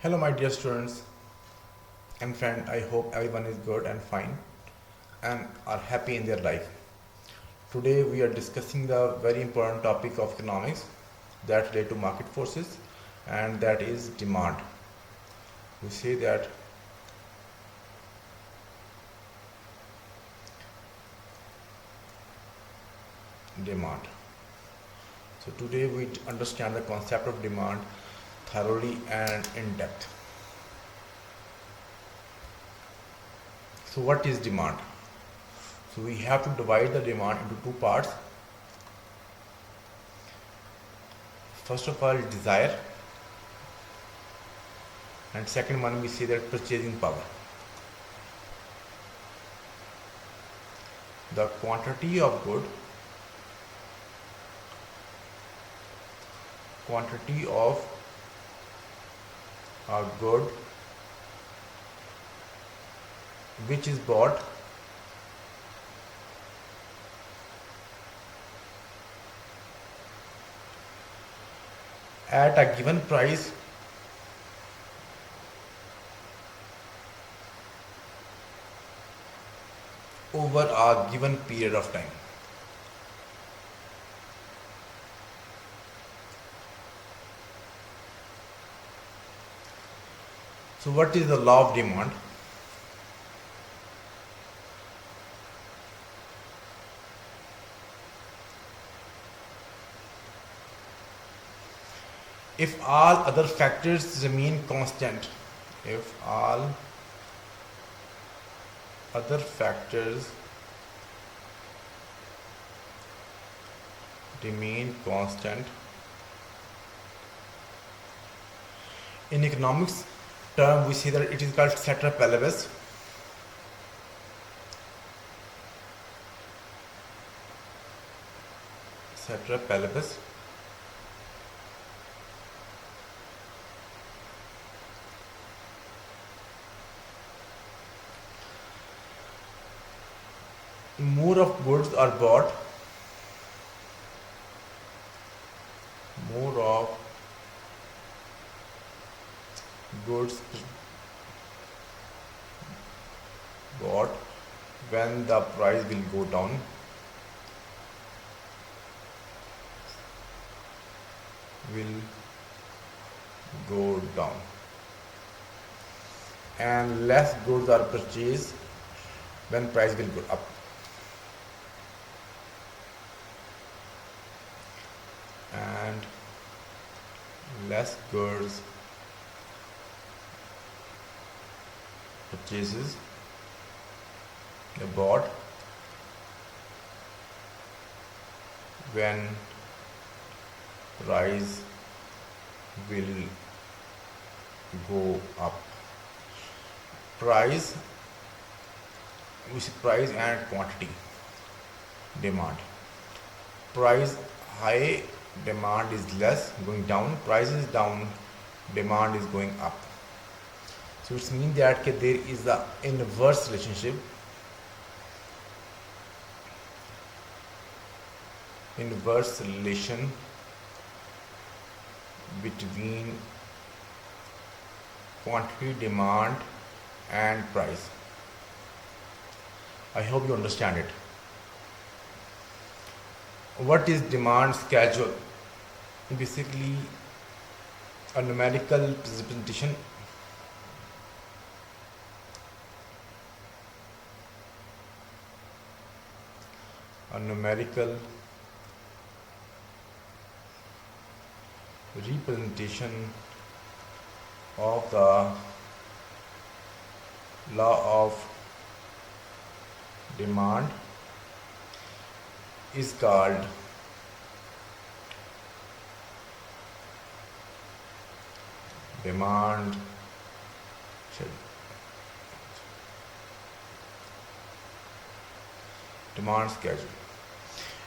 Hello, my dear students and friends. I hope everyone is good and fine and are happy in their life. Today, we are discussing the very important topic of economics that relate to market forces, and that is demand. We say that demand. So, today we understand the concept of demand thoroughly and in depth. So, what is demand? So, we have to divide the demand into two parts. First of all, desire, and second one we say that purchasing power. The quantity of a good which is bought at a given price over a given period of time. So, what is the law of demand? If all other factors remain constant, if all other factors remain constant, in economics term we say that it is called ceteris paribus. Ceteris paribus. More of goods are bought, more of goods bought when the price will go down, will go down, and less goods are purchased when price will go up. And less goods purchases are bought when price will go up. Price, we see price and quantity. Demand. Price high, demand is less, going down. Price is down, demand is going up. So it means that there is the inverse relationship between quantity, demand and price. I hope you understand it. What is demand schedule? Basically a numerical representation a numerical representation of the law of demand is called demand schedule.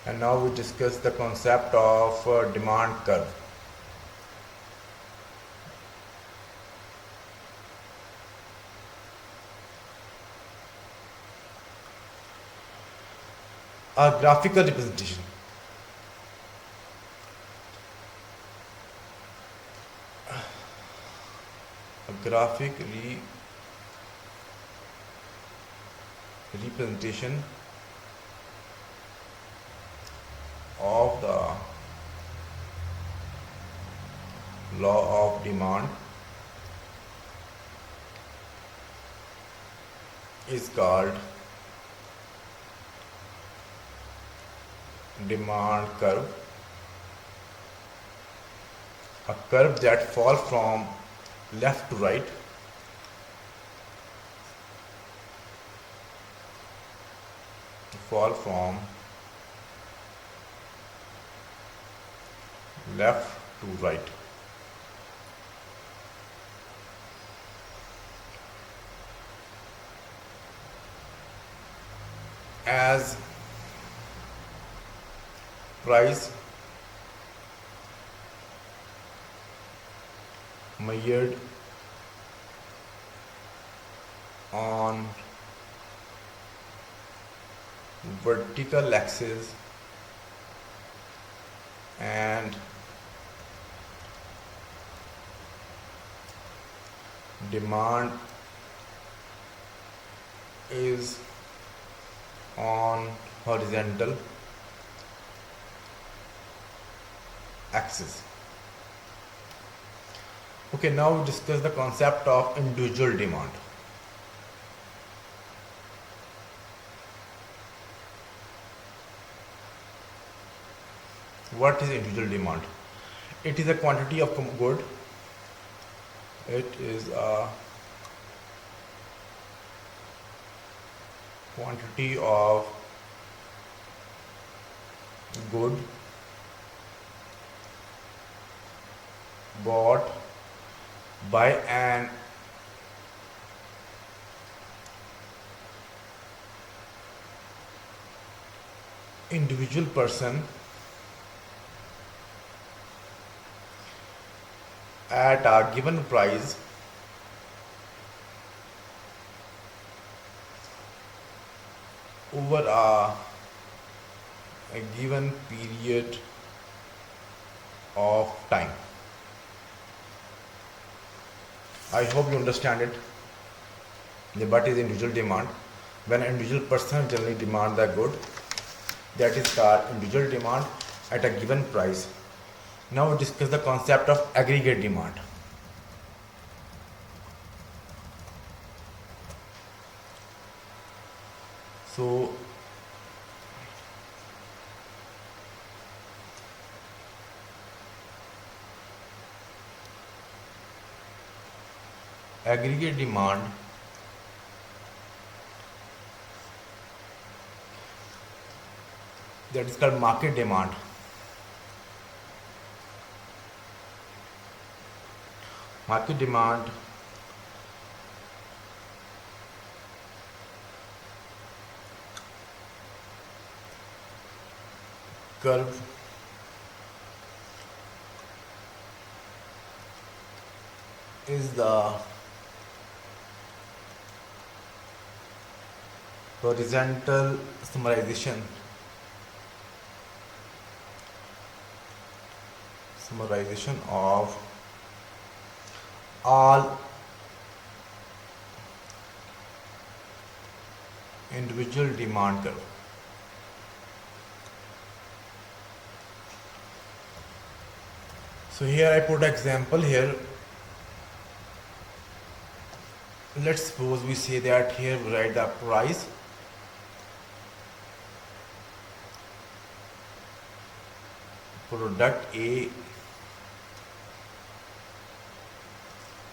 And now we discuss the concept of demand curve. A graphical representation a graphic representation of the law of demand is called demand curve. A curve that falls from left to right fall from left to right. As price measured on vertical axis and demand is on horizontal axis. Okay, now we discuss the concept of individual demand. What is individual demand? It is a quantity of good. It is a quantity of good bought by an individual person at a given price over a given period of time. I hope you understand it. What is individual demand? When an individual person generally demand the good, that is called individual demand at a given price. Now we discuss the concept of aggregate demand. So aggregate demand that is called market demand. Market demand curve is the horizontal summarization of all individual demand curve. So here I put example here. Let's suppose we say that here we write the price product A,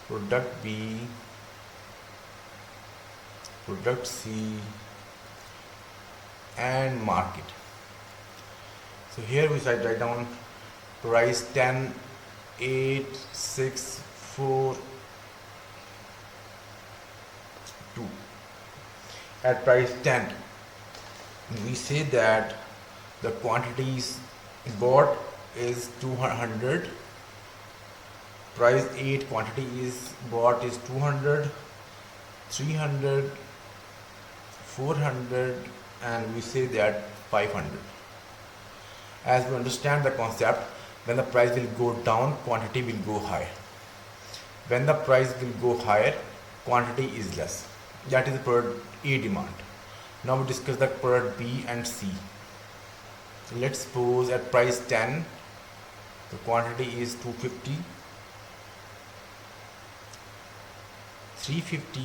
product B, product C and market. So here we write down price 10, 8, 6, 4, 2. At price 10 we say that the quantities bought is 200, price 8 quantity is bought is 200, 300, 400 and we say that 500. As we understand the concept, when the price will go down, quantity will go high. When the price will go higher, quantity is less. That is the product A demand. Now we discuss the product B and C. Let's suppose at price 10, the quantity is 250, 350,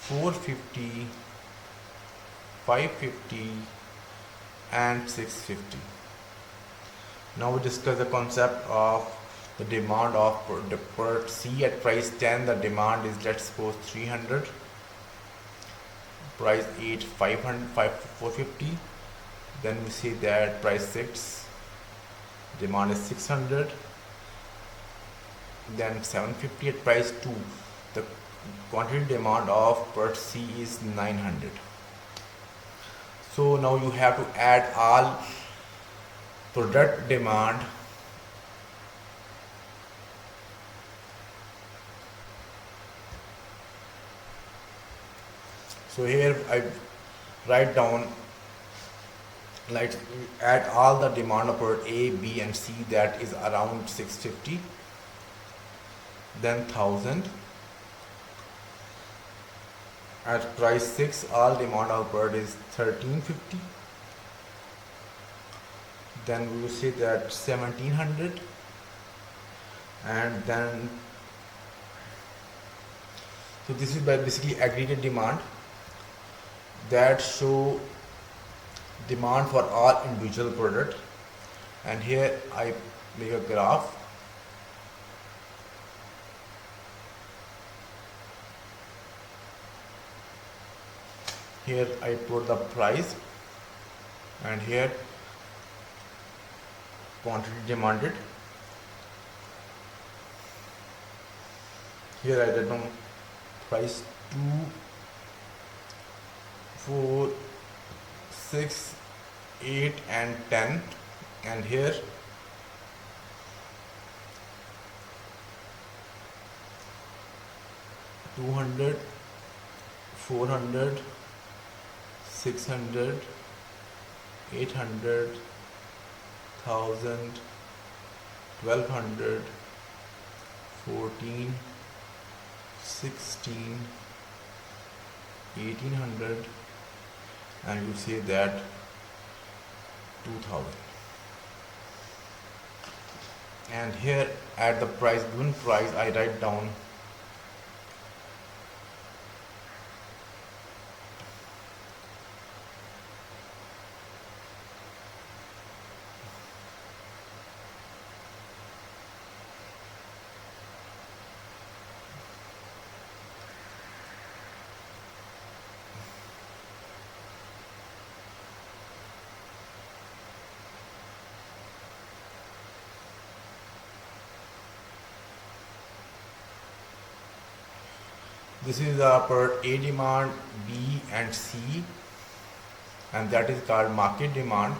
450, 550 and 650. Now we discuss the concept of the demand of the product C. At price 10, the demand is, let's suppose, 300, price 8 500, 450. Then we see that price 6, demand is 600, then 750. At price 2, the quantity demand of product C is 900. So now you have to add all product demand so here I write down, like, add all the demand of product A, B and C, that is around 650, then 1000. At price 6, all demand of product is 1350. Then we will say that 1700, and then so this is basically aggregate demand that show demand for all individual product. And here I make a graph. Here I put the price, and here quantity demanded. Here I write down price 2, 4, 6, 8 and 10, and here $200, $400, $600, $800, $1,000, $1,200, $14, $16, $1,800, and you say that 2,000. And here at the price, given price, I write down this is the product A demand, B and C, and that is called market demand.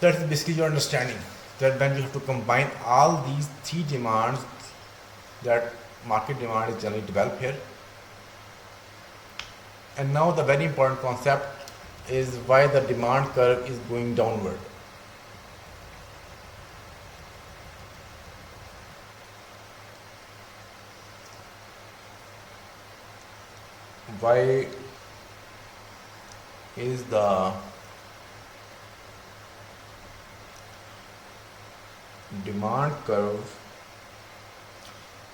That's basically your understanding, that when you have to combine all these three demands, that market demand is generally developed here. And now the very important concept is why the demand curve is going downward. Why is the demand curve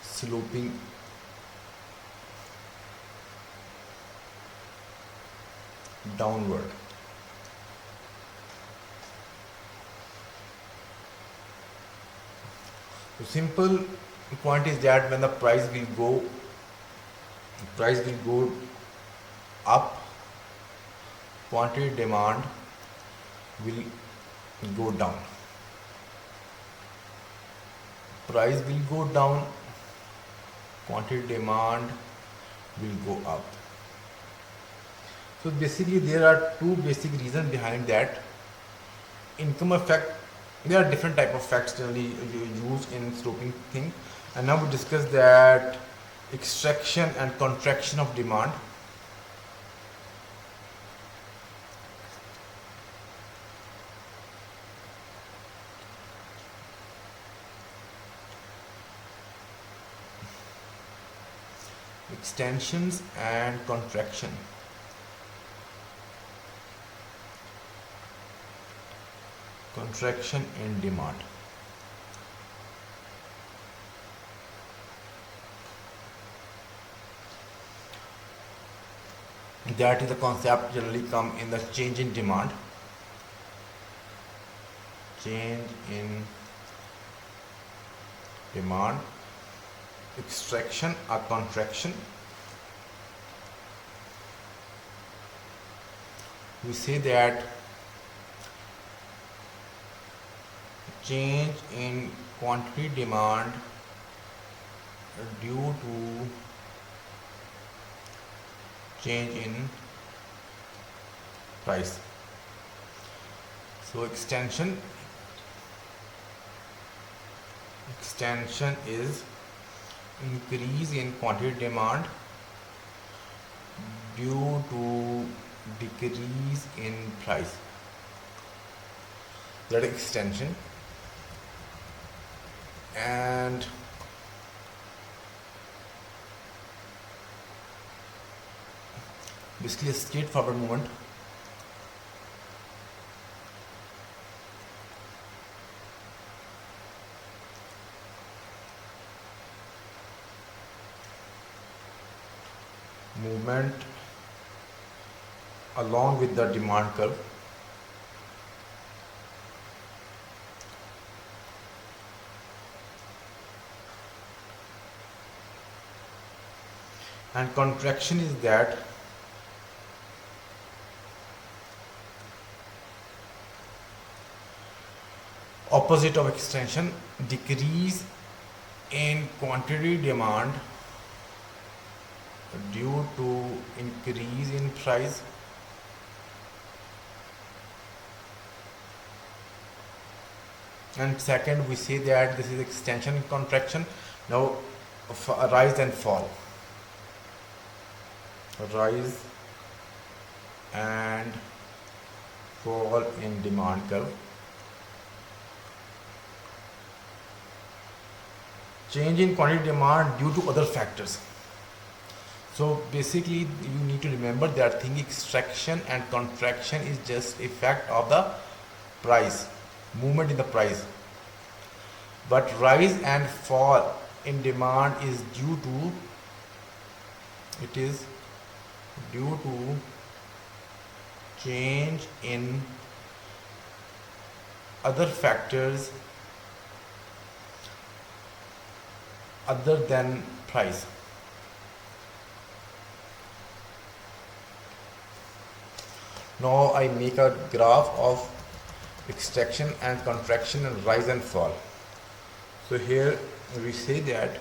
sloping downward? The simple point is that when the price will go up, quantity demand will go down. Price will go down, quantity demand will go up. So basically there are two basic reasons behind that. Income effect, there are different type of facts generally used in sloping thing, and now we discuss that extraction and contraction of demand. extensions and contraction. Contraction in demand. That is the concept generally come in the change in demand. Change in demand, extraction or contraction. We say that change in quantity demand due to change in price. So extension is increase in quantity demand due to decrease in price. That is extension. And basically a straightforward movement. Movement along with the demand curve. And contraction is that opposite of extension, decrease in quantity demand due to increase in price. And second, we say that this is extension and contraction. Now rise and fall. Rise and fall in demand curve. Change in quantity demand due to other factors. So basically you need to remember that thing, extraction and contraction is just effect of the price, movement in the price. But rise and fall in demand is due to change in other factors other than price. Now I make a graph of extraction and contraction and rise and fall. So here we say that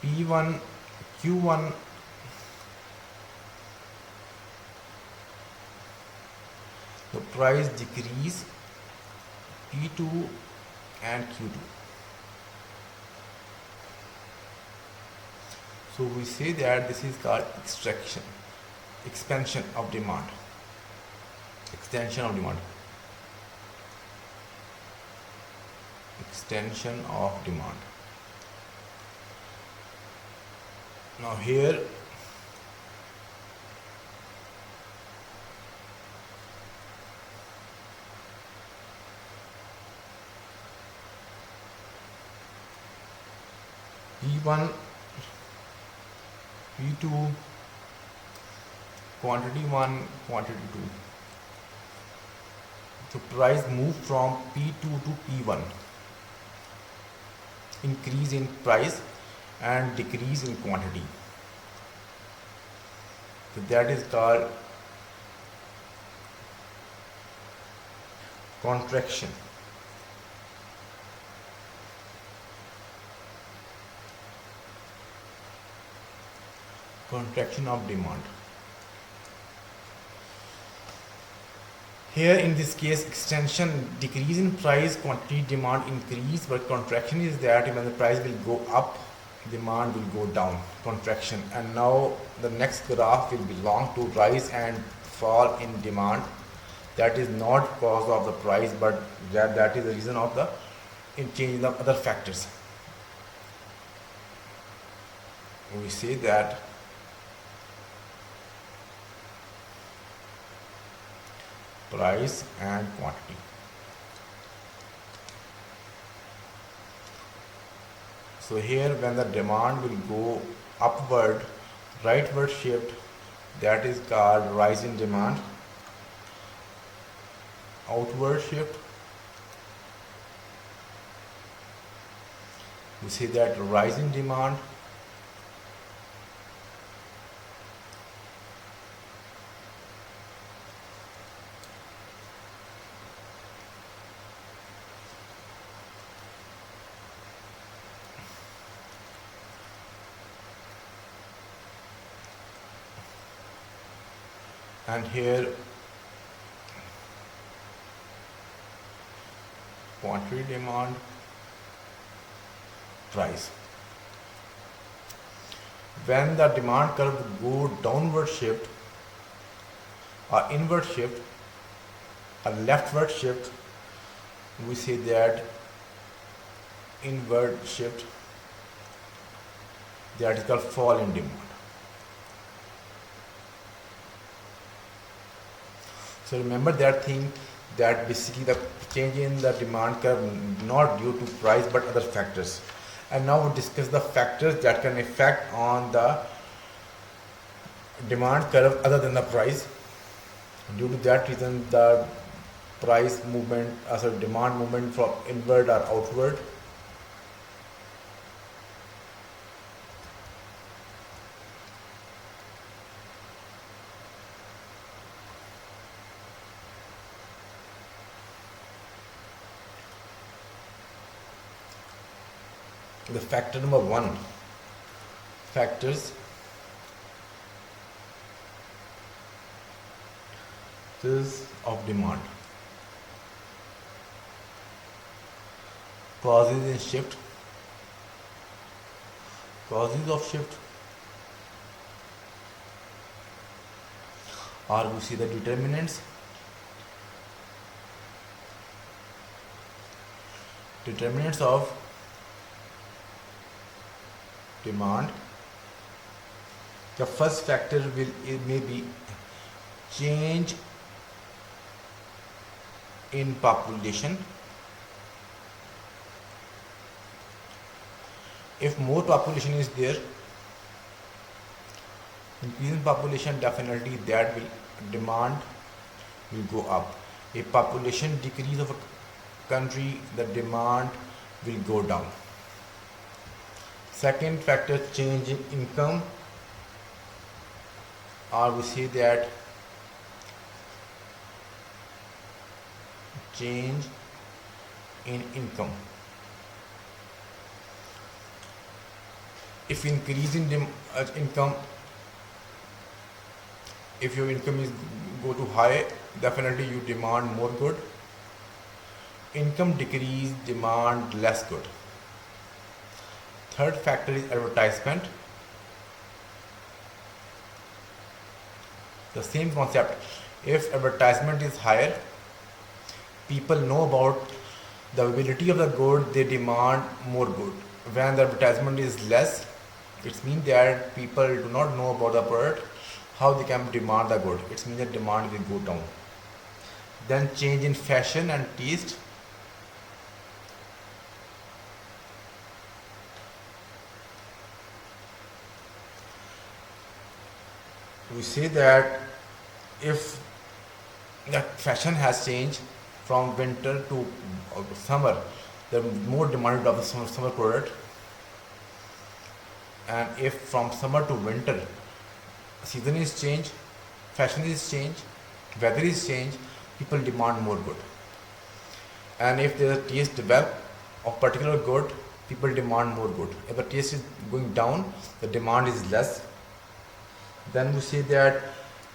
P1, Q1 the price decrease, P2 and Q2. So we say that this is called extraction, expansion of demand, extension of demand, extension of demand. Now here P1, P2, quantity 1, quantity 2. So price move from P2 to P1. Increase in price and decrease in quantity. So that is called contraction. Contraction of demand. Here in this case, extension, decrease in price, quantity demand increase, but contraction is that when the price will go up demand will go down, contraction. And now the next graph will belong to rise and fall in demand. That is not cause of the price, but that is the reason of the change in the other factors. We say that price and quantity. So here when the demand will go upward, rightward shift, that is called rise in demand. Outward shift, we see that rise in demand. And here quantity, demand, price. When the demand curve go downward shift or inward shift or leftward shift, we say that inward shift, that is called fall in demand. So remember that thing, that basically the change in the demand curve not due to price but other factors. And now we'll discuss the factors that can affect on the demand curve other than the price. Due to that reason, the price movement, demand movement from inward or outward. The factor number 1, factors of demand. Causes in shift, causes of shift, or we see the determinants. Determinants of demand. The first factor may be change in population. If more population is there, increase in population, definitely that will demand will go up. If population decrease of a country, the demand will go down. Second factor, change in income, or we say that change in income. If increase in income, if your income is go to high, definitely you demand more good. Income decrease, demand less good. Third factor is advertisement. The same concept. If advertisement is higher, people know about the availability of the good, they demand more good. When the advertisement is less, it means that people do not know about the product, how they can demand the good. It means that demand will go down. Then change in fashion and taste. We say that if the fashion has changed from winter to summer, the more demanded of the summer product. And if from summer to winter, season is changed, fashion is changed, weather is changed, people demand more good. And if there is a taste develop of particular good, people demand more good. If the taste is going down, the demand is less. Then we say that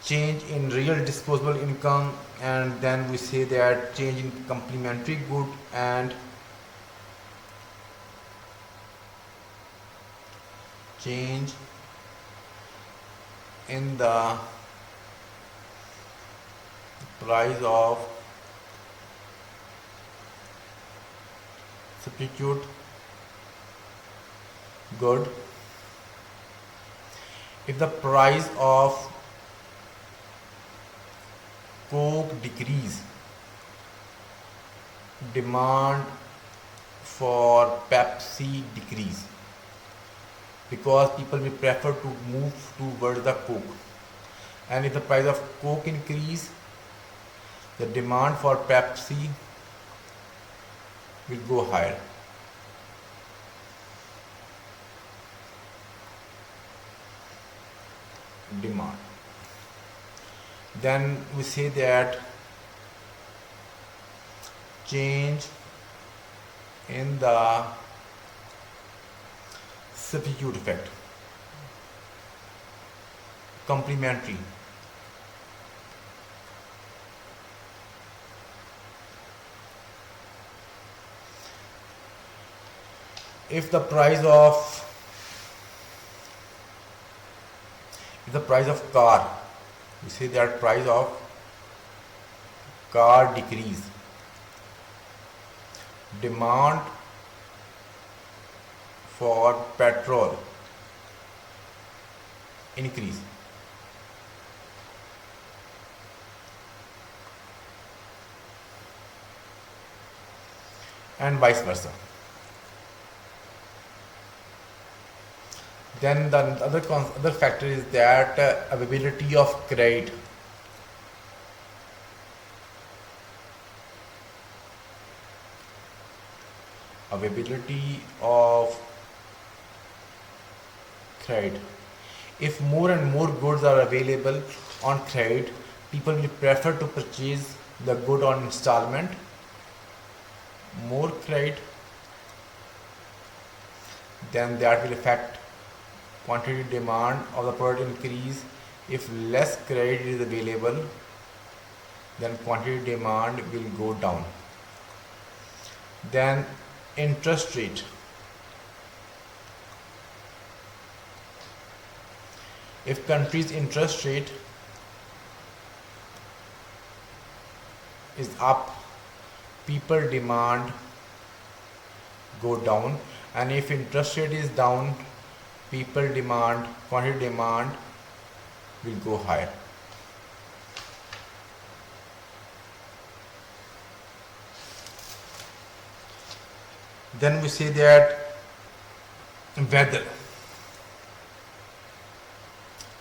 change in real disposable income, and then we say that change in complementary good and change in the price of substitute good. If the price of Coke decrease, demand for Pepsi decrease, because people will prefer to move towards the Coke. And if the price of Coke increase, the demand for Pepsi will go higher. Demand. Then we say that change in the substitute effect, complementary. If the price of car, we say that price of car decrease, demand for petrol increase. And vice versa. Then the other factor is that availability of credit. Availability of credit. If more and more goods are available on credit, people will prefer to purchase the good on installment. More credit, then that will affect quantity demand of the product increase. If less credit is available, then quantity demand will go down. Then interest rate. If country's interest rate is up, people demand go down, and if interest rate is down, people demand, quantity demand will go higher. Then we say that weather,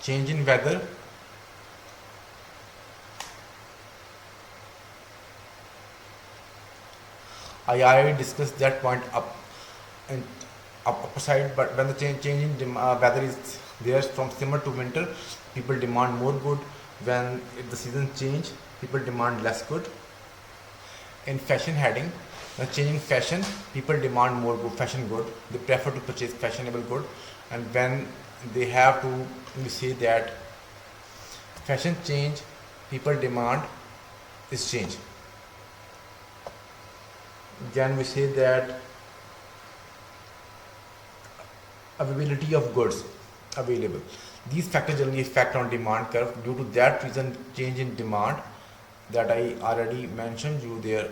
change in weather, I already discussed that point up and upper side, but when the change in weather is there from summer to winter, people demand more good. When if the season change, people demand less good. In fashion heading, when changing fashion, people demand more good, fashion good. They prefer to purchase fashionable good, and when they have to, we say that fashion change, people demand is change. Then we say that availability of goods available. These factors generally affect on demand curve. Due to that reason, change in demand that I already mentioned you there,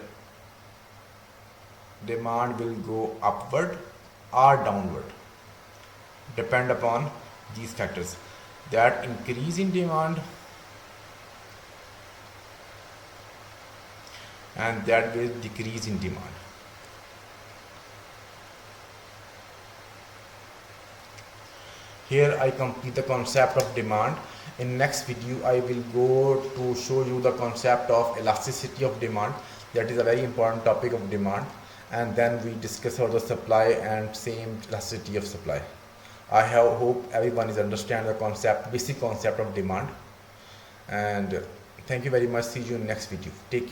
demand will go upward or downward, depend upon these factors. That increase in demand and that will decrease in demand. Here I complete the concept of demand. In next video I will go to show you the concept of elasticity of demand. That is a very important topic of demand, and then we discuss about the supply and same elasticity of supply. I hope everyone is understand the concept, basic concept of demand, and thank you very much. See you in next video. Take care.